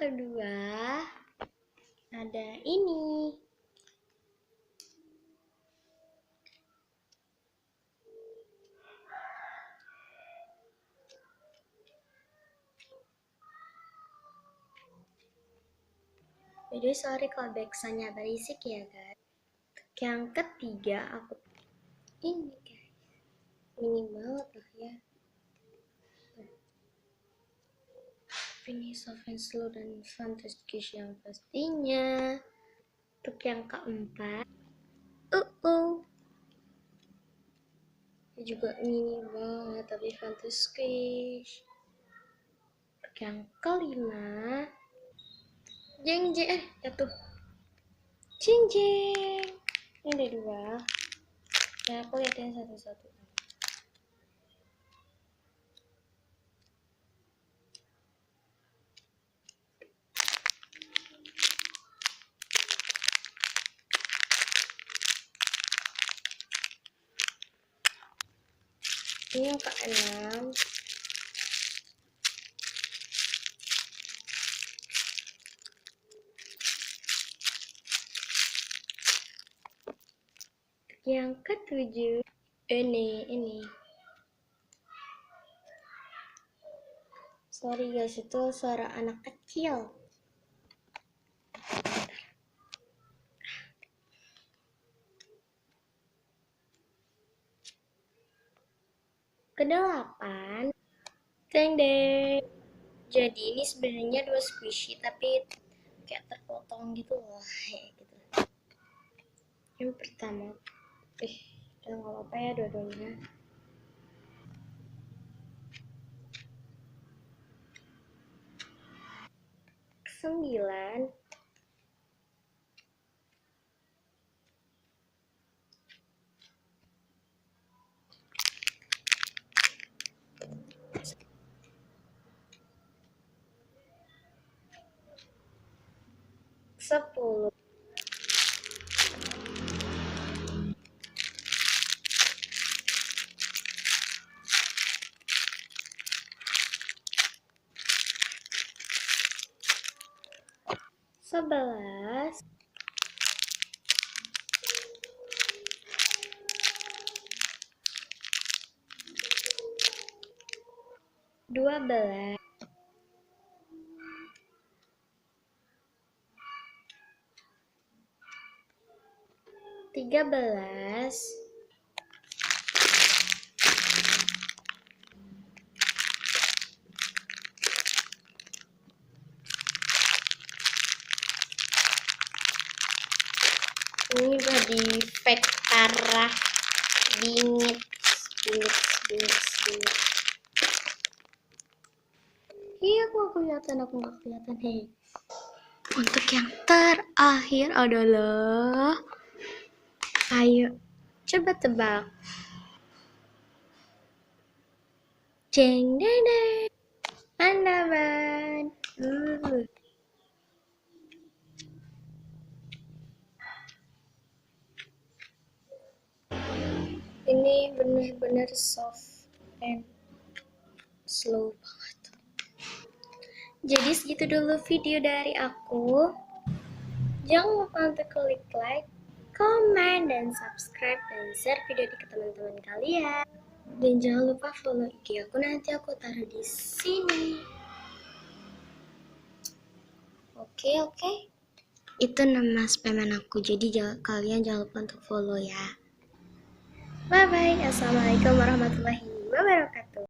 kedua ada ini. Jadi sorry kalau backsoundnya berisik ya guys. Yang ketiga aku ini guys, mini banget lah ya. Ini soft and slow dan fantastic yang pastinya. Untuk yang keempat, ini juga mini banget tapi fantastic. Untuk yang kelima, jeng jatuh. Jeng jeng. Ini ada dua. Nah, aku liatin satu-satu. Ini yang keenam. Yang ketujuh. Ini. Sorry guys, itu suara anak kecil. Kedelapan. Deng deng. Jadi ini sebenarnya dua squishy tapi kayak terpotong gitu loh, kayak gitu. Yang pertama, udah nggak apa-apa ya dua-duanya. Kesembilan. Sepuluh. Sebelas. 12. 13. 'Ini udah di fake parah, bingit. Iya, aku nggak kelihatan. Hei. Untuk yang terakhir adalah, ayo coba tebak. Jeng deng deng. Andaman. Ini benar-benar soft and slow banget. Jadi segitu dulu video dari aku. Jangan lupa untuk klik like, komen, dan subscribe, dan share video ini ke teman-teman kalian. Dan jangan lupa follow IG aku, nanti aku taruh di sini. Oke. Itu nama spaman aku, jadi kalian jangan lupa untuk follow ya. Bye bye. Assalamualaikum warahmatullahi wabarakatuh.